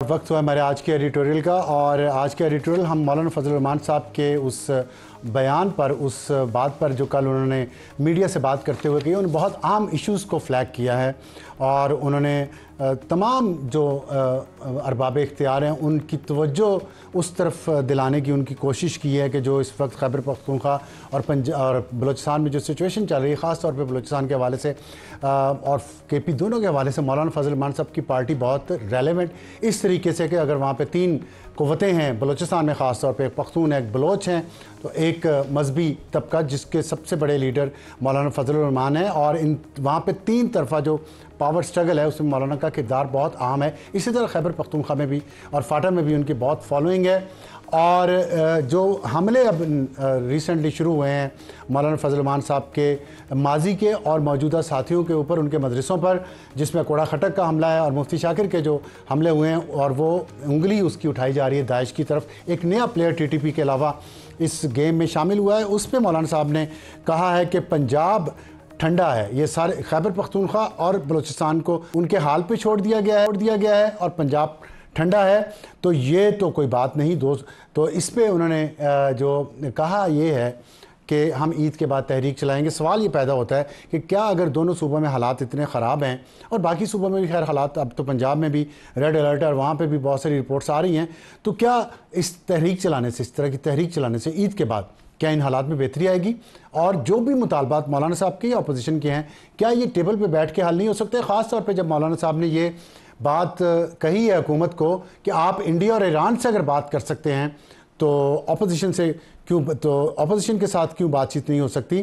वक्त हुआ हमारे आज के एडिटोरियल का, और आज के एडिटोरियल हम मौलाना फजल रहमान साहब के उस बयान पर, उस बात पर जो कल उन्होंने मीडिया से बात करते हुए कही। उन्होंने बहुत अहम इश्यूज़ को फ्लैग किया है और उन्होंने तमाम जो अरबाब इख्तियार हैं उनकी तवज्जो उस तरफ दिलाने की उनकी कोशिश की है कि जो इस वक्त खैबर पख्तूनख्वा और बलूचिस्तान में जो सिचुएशन चल रही है, ख़ास तौर पे बलूचिस्तान के हवाले से और केपी दोनों के हवाले से मौलाना फजल रहमान साहब की पार्टी बहुत रेलेवेंट इस तरीके से कि अगर वहाँ पे 3 क़ुव्वतें हैं बलूचिस्तान में, ख़ास तौर पे एक पख्तून है, एक बलोच हैं, तो एक मजहबी तबका जिसके सबसे बड़े लीडर मौलाना फजल रहमान है, और इन वहाँ पे 3 तरफा जो पावर स्ट्रगल है उसमें मौलाना का किरदार बहुत अहम है। इसी तरह खैबर पख्तूनख्वा में भी और फाटा में भी उनकी बहुत फॉलोइंग है। और जो हमले अब रिसेंटली शुरू हुए हैं मौलाना फजल रहमान साहब के माजी के और मौजूदा साथियों के ऊपर, उनके मदरसों पर, जिसमें कोड़ा खटक का हमला है और मुफ्ती शाकिर के जो हमले हुए हैं, और वो उंगली उसकी उठाई जा रही है दाइश की तरफ। एक नया प्लेयर टीटीपी के अलावा इस गेम में शामिल हुआ है। उस पर मौलाना साहब ने कहा है कि पंजाब ठंडा है, ये सारे खैबर पख्तूनख्वा और बलूचिस्तान को उनके हाल पे छोड़ दिया गया है और पंजाब ठंडा है, तो ये तो कोई बात नहीं दोस्त। तो इस पे उन्होंने जो कहा ये है कि हम ईद के बाद तहरीक चलाएंगे। सवाल ये पैदा होता है कि क्या अगर दोनों सूबों में हालात इतने ख़राब हैं, और बाकी सूबों में भी खैर हालात, अब तो पंजाब में भी रेड अलर्ट है और वहाँ पे भी बहुत सारी रिपोर्ट्स आ रही हैं, तो क्या इस तहरीक चलाने से, इस तरह की तहरीक चलाने से ईद के बाद क्या इन हालात में बेहतरी आएगी? और जो भी मुतालबात मौलाना साहब के या अपोजिशन के हैं, क्या ये टेबल पे बैठ के हल नहीं हो सकते? ख़ास तौर पे जब मौलाना साहब ने ये बात कही है हुकूमत को कि आप इंडिया और ईरान से अगर बात कर सकते हैं तो अपोजिशन से क्यों, तो अपोजिशन के साथ क्यों बातचीत नहीं हो सकती?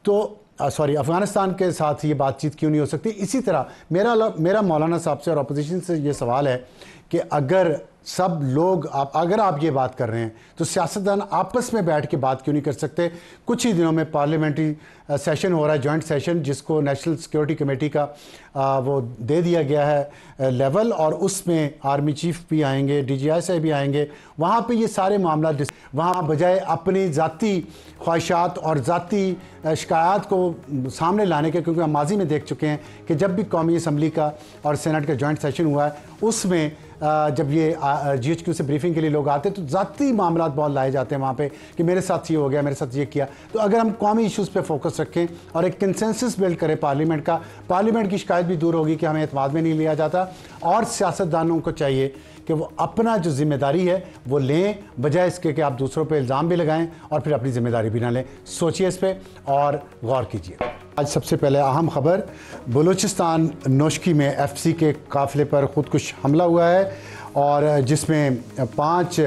तो सॉरी, अफ़गानिस्तान के साथ ये बातचीत क्यों नहीं हो सकती? इसी तरह मेरा मौलाना साहब से और अपोजिशन से ये सवाल है कि अगर सब लोग अगर आप ये बात कर रहे हैं तो सियासतदान आपस में बैठ के बात क्यों नहीं कर सकते? कुछ ही दिनों में पार्लियामेंट्री सेशन हो रहा है, जॉइंट सेशन, जिसको नेशनल सिक्योरिटी कमेटी का वो दे दिया गया है लेवल, और उसमें आर्मी चीफ भी आएंगे, DGI से भी आएंगे। वहाँ पे ये सारे मामला वहाँ बजाय अपनी ज़ाती ख्वाहिशात और ज़ाती शिकायत को सामने लाने के, क्योंकि हम माजी में देख चुके हैं कि जब भी कौमी असम्बली का और सेनेट का जॉइंट सेशन हुआ है, उसमें जब ये GHQ से ब्रीफिंग के लिए लोग आते हैं तो ज़ाती मामला बहुत लाए जाते हैं वहाँ पे कि मेरे साथ ये हो गया, मेरे साथ ये किया। तो अगर हम कौमी इश्यूज़ पे फोकस रखें और एक कंसेंसस बिल्ड करें पार्लियामेंट की शिकायत भी दूर होगी कि हमें एतमाद में नहीं लिया जाता, और सियासतदानों को चाहिए कि वो अपना जो जिम्मेदारी है वो लें, बजाय इसके कि आप दूसरों पे इल्ज़ाम भी लगाएं और फिर अपनी जिम्मेदारी भी ना लें। सोचिए इस पर और गौर कीजिए। आज सबसे पहले अहम खबर, बलूचिस्तान नोशकी में FC के काफ़िले पर खुदकुश हमला हुआ है, और जिसमें 5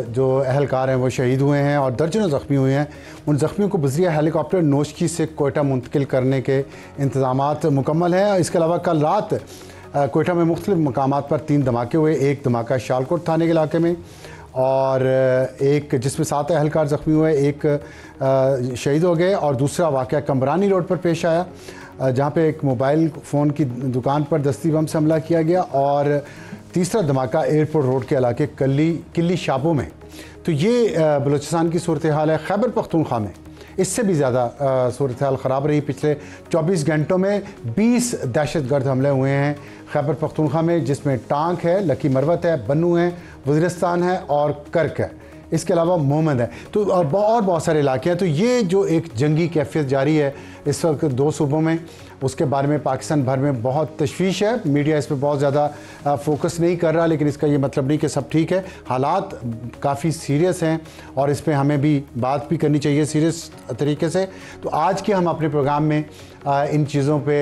जो अहलकार हैं वो शहीद हुए हैं और दर्जनों ज़ख्मी हुए हैं। उन ज़ख्मियों को बज़रिया हेलीकॉप्टर नोशकी से कोयटा मुंतकिल करने के इंतज़ामात मुकम्मल हैं। इसके अलावा कल रात कोयटा में मुख्तलिफ़ मकामात पर 3 धमाके हुए। एक धमाका शालकोट थाने के इलाके में, और एक जिसमें 7 अहलकार ज़ख्मी हुए, एक शहीद हो गए, और दूसरा वाक़या कमरानी रोड पर पेश आया, जहाँ पे एक मोबाइल फ़ोन की दुकान पर दस्ती बम से हमला किया गया, और तीसरा धमाका एयरपोर्ट रोड के इलाके किल्ली शाबों में। तो ये बलूचिस्तान की सूरत हाल है। खैबर पख्तूनख्वा में इससे भी ज़्यादा सूरत हाल ख़राब रही। पिछले 24 घंटों में 20 दहशतगर्द हमले हुए हैं खैबर पख्तूनख्वा में, जिसमें टांक है, लकी मरवत है, बन्नू है, वज़ीरिस्तान है और कर्क है। इसके अलावा मोहम्मद है, तो और बहुत सारे इलाके हैं। तो ये जो एक जंगी कैफियत जारी है इस वक्त 2 सूबों में, उसके बारे में पाकिस्तान भर में बहुत तशवीश है। मीडिया इस पर बहुत ज़्यादा फोकस नहीं कर रहा, लेकिन इसका ये मतलब नहीं कि सब ठीक है। हालात काफ़ी सीरियस हैं और इस पर हमें भी बात भी करनी चाहिए सीरियस तरीके से। तो आज के हम अपने प्रोग्राम में इन चीज़ों पे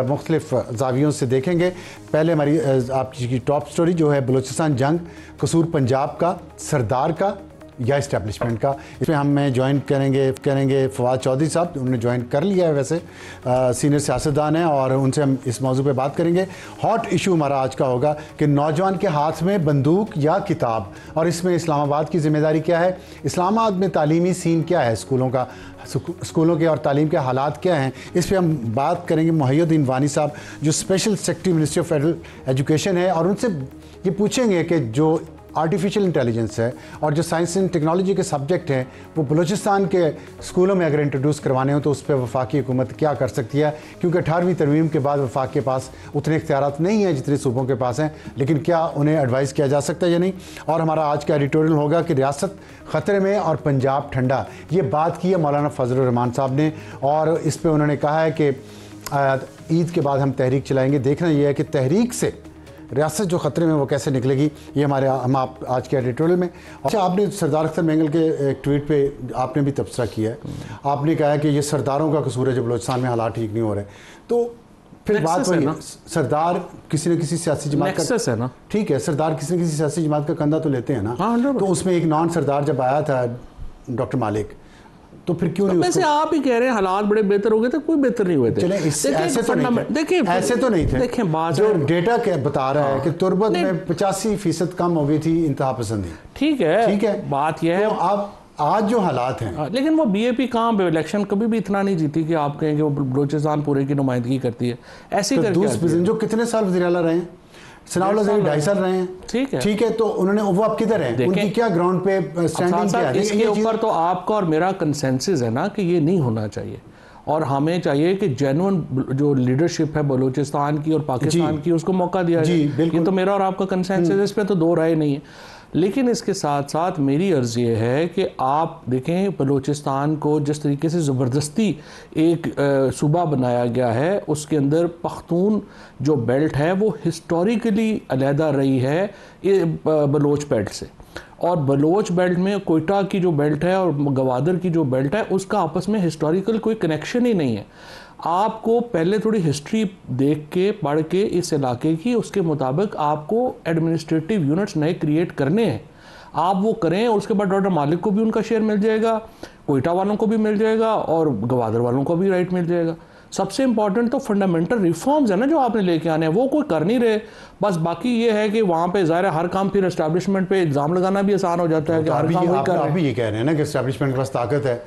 मुख्तलिफ़ ज़ावियों से देखेंगे। पहले हमारी आपकी टॉप स्टोरी जो है बलूचिस्तान जंग, कसूर पंजाब का, सरदार का या इस्टेब्लिशमेंट का। इसमें हमें ज्वाइन करेंगे फवाद चौधरी साहब, उन्होंने ज्वाइन कर लिया है, वैसे सीनियर सियासतदान हैं, और उनसे हम इस मौजू पे बात करेंगे। हॉट इशू हमारा आज का होगा कि नौजवान के हाथ में बंदूक या किताब, और इसमें इस्लामाबाद की जिम्मेदारी क्या है, इस्लामाबाद में तालीमी सीन क्या है, स्कूलों के और तालीम के हालात क्या हैं। इस पर हम बात करेंगे मुहय्यद्दीन वानी साहब, जो special secretary ministry of federal education है, और उनसे ये पूछेंगे कि जो आर्टिफिशियल इंटेलिजेंस है और जो साइंस एंड टेक्नोलॉजी के सब्जेक्ट हैं वो बलूचिस्तान के स्कूलों में अगर इंट्रोड्यूस करवाने हो तो उस पर वफाकी हुकूमत क्या कर सकती है, क्योंकि 18वीं तरमीम के बाद वफाक के पास उतने इख्तियारात नहीं हैं जितने सूबों के पास हैं, लेकिन क्या उन्हें एडवाइस किया जा सकता है या नहीं। और हमारा आज का एडिटोरियल होगा कि रियासत ख़तरे में और पंजाब ठंडा, ये बात की है मौलाना फजल रहमान साहब ने, और इस पर उन्होंने कहा है कि ईद के बाद हम तहरीक चलाएंगे। देखना यह है कि तहरीक से रियासत जो ख़तरे में वो कैसे निकलेगी, ये हम आप आज के एडिटोरियल में। अच्छा, आपने सरदार अख्तर मैंगल के एक ट्वीट पे आपने भी तबसरा किया है, आपने कहा है कि ये सरदारों का कसूर है जो बलूचिस्तान में हालात ठीक नहीं हो रहे। तो फिर बात वही है, सरदार किसी न किसी सियासी जमात का है ना, ठीक है, सरदार किसी न किसी सियासी जमात का कंधा तो लेते हैं ना। तो उसमें एक नॉन सरदार जब आया था डॉक्टर मालिक, तो फिर क्यों नहीं वैसे आप ही कह रहे हैं हालात बड़े बेहतर हो गए थे, कोई बेहतर नहीं हुए थे। चले ऐसे तो नहीं थे, देखिए ऐसे तो नहीं थे। देखें बात जो डेटा क्या बता रहा है कि तुर्बत में 85% कम हो गई थी इंतहा पसंदी। ठीक है, बात यह है अब आज जो हालात हैं, लेकिन वो बीएपी कहाँ पे इलेक्शन कभी भी इतना नहीं जीती कि आप कहें कि वो बलूचिस्तान पूरे की नुमाइंदगी करती है। ऐसे करके जो कितने साल वज़ीर आला रहे हैं, सनाउल्लाह ज़हीर 2.5 साल रहे हैं, ठीक है, तो उन्होंने वो अब किधर हैं, उनकी क्या ग्राउंड पे स्टैंडिंग क्या है? इसके ऊपर तो आपका और मेरा कंसेंसस है ना कि ये नहीं होना चाहिए, और हमें चाहिए कि जेन्युइन जो लीडरशिप है बलूचिस्तान की और पाकिस्तान की उसको मौका दिया जाए। ये तो मेरा और आपका कंसेंसस है, इस पर तो दो राय नहीं है। लेकिन इसके साथ साथ मेरी अर्ज़ ये है कि आप देखें बलूचिस्तान को जिस तरीके से ज़बरदस्ती एक सूबा बनाया गया है, उसके अंदर पख्तून जो बेल्ट है वो हिस्टोरिकली अलहदा रही है बलोच बेल्ट से, और बलोच बेल्ट में कोयटा की जो बेल्ट है और गवादर की जो बेल्ट है उसका आपस में हिस्टोरिकल कोई कनेक्शन ही नहीं है। आपको पहले थोड़ी हिस्ट्री देख के पढ़ के इस इलाके की, उसके मुताबिक आपको एडमिनिस्ट्रेटिव यूनिट्स नए क्रिएट करने हैं, आप वो करें, और उसके बाद डॉक्टर मालिक को भी उनका शेयर मिल जाएगा, कोयटा वालों को भी मिल जाएगा और गवादर वालों को भी राइट मिल जाएगा। सबसे इंपॉर्टेंट तो फंडामेंटल रिफॉर्म्स है ना जो आपने लेके आने हैं, वो कोई कर नहीं रहे। बस बाकी ये है कि वहाँ पे ज़ाहिर हर काम फिर एस्टैब्लिशमेंट पे इल्ज़ाम लगाना भी आसान हो जाता है कि हर काम वही कर रहे हैं। आप भी ये कह रहे हैं ना कि एस्टैब्लिशमेंट के पास ताकत है,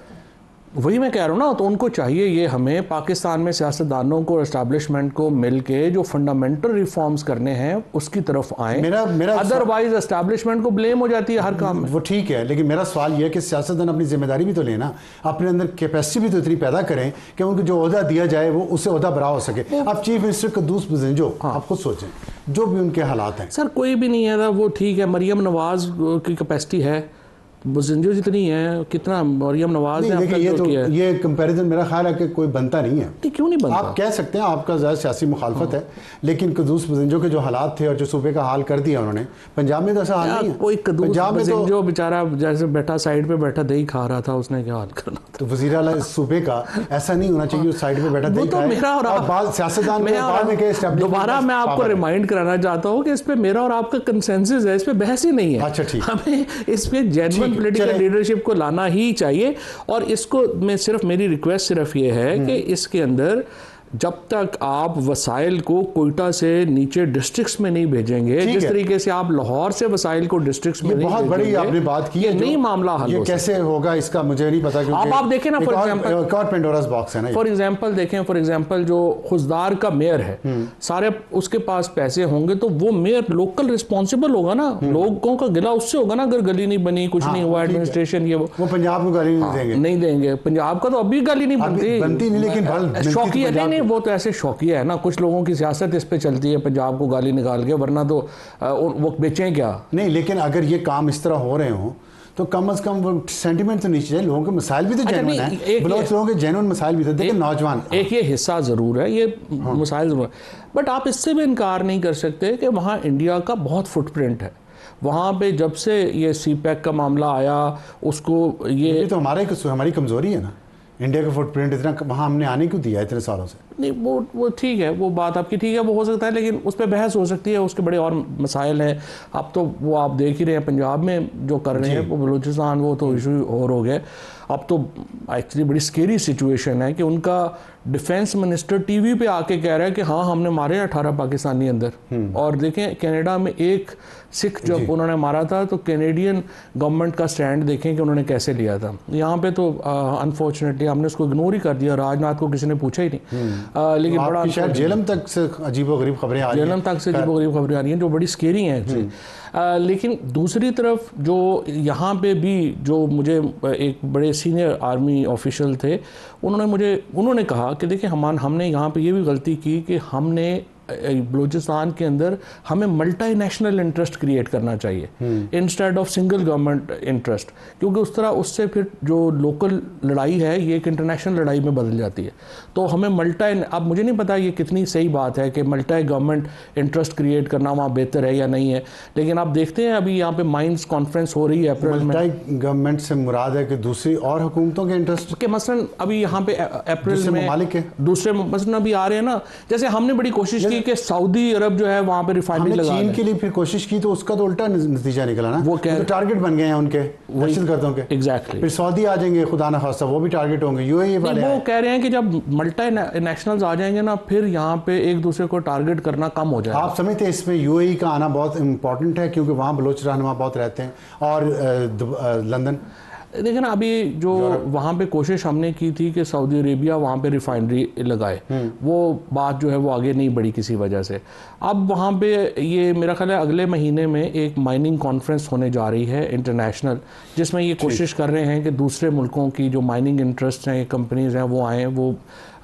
वही मैं कह रहा हूँ ना। तो उनको चाहिए ये हमें पाकिस्तान में सियासतदानों को एस्टैब्लिशमेंट को मिल के जो फंडामेंटल रिफॉर्म्स करने हैं उसकी तरफ आए, अदरवाइज एस्टैब्लिशमेंट को ब्लेम हो जाती है हर काम में। वो ठीक है, लेकिन मेरा सवाल ये है कि सियासतदान अपनी जिम्मेदारी भी तो लेना, अपने अंदर कैपेसिटी भी तो इतनी पैदा करें कि उनको जो ओहदा दिया जाए वो उससे ओहदा बरा हो सके। अब चीफ मिनिस्टर कद्दूस बज़ंजो, आप खुद सोचें जो भी उनके हालात हैं। सर कोई भी नहीं है वो ठीक है, मरियम नवाज की कैपेसिटी है, बज़ंजो जितनी है, कितना मरियम नवाज ने देखिए ये तो ये कंपैरिजन मेरा ख्याल है कि कोई बनता नहीं है। क्यों नहीं बनता? आप कह सकते हैं आपका ज़्यादा सियासी मुखालफत है, लेकिन कद्दूस बज़ंजो के जो हालात थे और जो सूबे का हाल कर दिया उन्होंने, पंजाब में तो ऐसा हाल नहीं है। कोई कद्दूस बज़ंजो बेचारा जैसे बैठा साइड पे बैठा दही खा रहा था, उसने क्या हाल करना था। तो वज़ीर आला इस सूबे का ऐसा नहीं होना चाहिए उस साइड पे बैठा दही खाए। सियासतदान दोबारा मैं आपको रिमाइंड कराना चाहता हूँ कि इस पे मेरा और आपका कंसेंसस है, इस पे बहस ही नहीं है। अच्छा ठीक, हमें इस पे जेन्युइन पॉलिटिकल लीडरशिप को लाना ही चाहिए। और इसको मैं सिर्फ मेरी रिक्वेस्ट सिर्फ ये है कि इसके अंदर जब तक आप वसाइल को कोयटा से नीचे डिस्ट्रिक्ट्स में नहीं भेजेंगे, जिस तरीके से आप लाहौर से वसाइल को डिस्ट्रिक्ट्स में नहीं बहुत बड़ी आपने बात की है, नहीं मामला हल ये कैसे होगा इसका मुझे नहीं पता, क्योंकि आप देखें ना, फॉर एग्जांपल पेंडोरास बॉक्स है ना। फॉर एग्जांपल देखें, फॉर एग्जांपल जो खुजदार का मेयर है, सारे उसके पास पैसे होंगे तो वो मेयर लोकल रिस्पॉन्सिबल होगा ना, लोगों का गिला उससे होगा ना अगर गली नहीं बनी, कुछ नहीं हुआ, एडमिनिस्ट्रेशन ये वो पंजाब को गाली नहीं देंगे। पंजाब का तो अभी गाली नहीं बनती नहीं, लेकिन शौकिया नहीं, वो तो ऐसे शौकिया है ना, कुछ लोगों की सियासत इस पे चलती है पंजाब को गाली निकाल के, वरना तो वो बेचें क्या नहीं। लेकिन अगर ये काम इस तरह हो रहे हो तो कम से कम वो सेंटिमेंट तो नीचे जाए, लोगों के मसाइल भी तो जेन्युइन है, बलोच लोगों के जेन्युइन मसाइल भी तो देखिए नौजवान, एक ये हिस्सा ज़रूर है, ये मसाइल ज़रूर है, बट आप इससे भी इनकार नहीं कर सकते कि वहाँ इंडिया का बहुत फुटप्रिंट है। वहाँ पे जब से ये CPEC का मामला आया, उसको ये तो हमारी कमज़ोरी है ना, इंडिया का फुटप्रिंट इतना वहाँ हमने आने क्यों दिया इतने सालों से। नहीं वो ठीक है, वो बात आपकी ठीक है, वो हो सकता है, लेकिन उस पर बहस हो सकती है, उसके बड़े और मसाइल हैं। अब तो वो आप देख ही रहे हैं पंजाब में जो कर रहे हैं, वो बलूचिस्तान वो तो इशू और हो गए। अब तो एक्चुअली बड़ी स्केरी सिचुएशन है कि उनका डिफेंस मिनिस्टर टीवी पे आके कह रहा है कि हाँ हमने मारे 18 पाकिस्तानी अंदर। और देखें कनाडा में एक सिख जब उन्होंने मारा था तो कैनेडियन गवर्नमेंट का स्टैंड देखें कि उन्होंने कैसे लिया था। यहाँ पे तो अनफॉर्चुनेटली हमने उसको इग्नोर ही कर दिया, राजनाथ को किसी ने पूछा ही नहीं। लेकिन बड़ा शायद जेलम तक से अजीबोगरीब खबरें आ रही हैं, जेलम तक से अजीबोगरीब खबरें आ रही हैं जो बड़ी स्केरी हैं एक्चुअली। लेकिन दूसरी तरफ जो यहाँ पे भी जो मुझे एक बड़े सीनियर आर्मी ऑफिशियल थे उन्होंने कहा कि देखिए हमने यहाँ पे ये भी गलती की कि हमने बलूचिस्तान के अंदर हमें मल्टी नेशनल इंटरेस्ट क्रिएट करना चाहिए instead of single government interest, क्योंकि उस तरह उससे फिर जो लोकल लड़ाई है ये एक इंटरनेशनल लड़ाई में बदल जाती है। तो हमें अब मुझे नहीं पता ये कितनी सही बात है कि मल्टी गवर्नमेंट इंटरेस्ट क्रिएट करना वहाँ बेहतर है या नहीं है, लेकिन आप देखते हैं अभी यहाँ पे माइंस कॉन्फ्रेंस हो रही है अप्रैल में। मल्टी गवर्नमेंट से मुराद है कि दूसरी और हुकूमतों के इंटरेस्ट के मसलन अभी यहाँ पे अप्रैल में दूसरे मसलन अभी आ रहे हैं ना, जैसे हमने बड़ी कोशिश की कि सऊदी अरब जो है वहां पे रिफाइनरी लगा चीन के लिए फिर कोशिश की तो उसका तो उल्टा नतीजा निकला ना, वो तो टारगेट बन गए हैं उनके दहशतगर्दों के। एग्जैक्टली। फिर सऊदी आ जाएंगे खुदा न खास्ता, वो भी टारगेट होंगे। यूएई वाले वो कह रहे हैं कि जब मल्टी नेशनल्स आ जाएंगे ना फिर यहाँ पे एक दूसरे को टारगेट करना कम हो जाएगा। आप समझते हैं इसमें यूएई का आना बहुत इंपॉर्टेंट है क्योंकि वहाँ बलोच रहनुमा बहुत रहते हैं, और लंदन देखिए ना अभी जो वहाँ पे कोशिश हमने की थी कि सऊदी अरेबिया वहाँ पे रिफाइनरी लगाए, वो बात जो है वो आगे नहीं बढ़ी किसी वजह से। अब वहाँ पे ये मेरा ख्याल है अगले महीने में एक माइनिंग कॉन्फ्रेंस होने जा रही है इंटरनेशनल, जिसमें ये कोशिश कर रहे हैं कि दूसरे मुल्कों की जो माइनिंग इंटरेस्ट हैं कंपनीज हैं वो आएँ, वो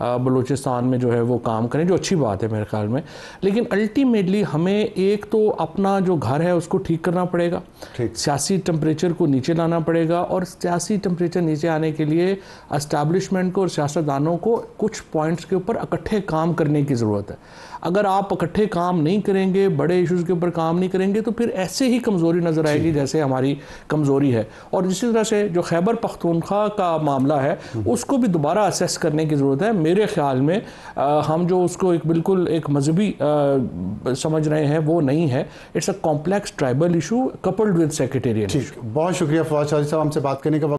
बलूचिस्तान में जो है वो काम करें, जो अच्छी बात है मेरे ख्याल में। लेकिन अल्टीमेटली हमें एक तो अपना जो घर है उसको ठीक करना पड़ेगा, सियासी टेम्परेचर को नीचे लाना पड़ेगा, और सियासी टेम्परेचर नीचे आने के लिए एस्टैब्लिशमेंट को और सियासतदानों को कुछ पॉइंट्स के ऊपर इकट्ठे काम करने की ज़रूरत है। अगर आप इकट्ठे काम नहीं करेंगे, बड़े इश्यूज़ के ऊपर काम नहीं करेंगे, तो फिर ऐसे ही कमज़ोरी नज़र आएगी जैसे हमारी कमज़ोरी है। और इसी तरह से जो खैबर पख्तूनख्वा का मामला है उसको भी दोबारा असेस करने की ज़रूरत है। मेरे ख्याल में हम जो उसको एक बिल्कुल एक मजहबी समझ रहे हैं वो नहीं है, it's a complex tribal issue coupled with sectarian issue. बहुत शुक्रिया फवाद चौधरी साहब हमसे बात करने का।